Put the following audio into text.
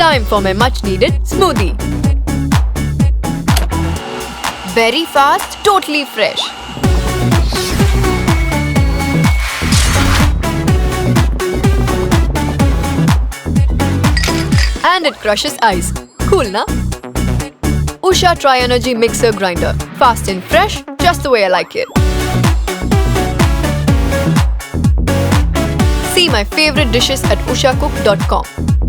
Time for my much needed smoothie. Very fast, totally fresh. And it crushes ice. Cool, na? Usha Tri-Energy Mixer Grinder. Fast and fresh, just the way I like it. See my favorite dishes at ushacook.com.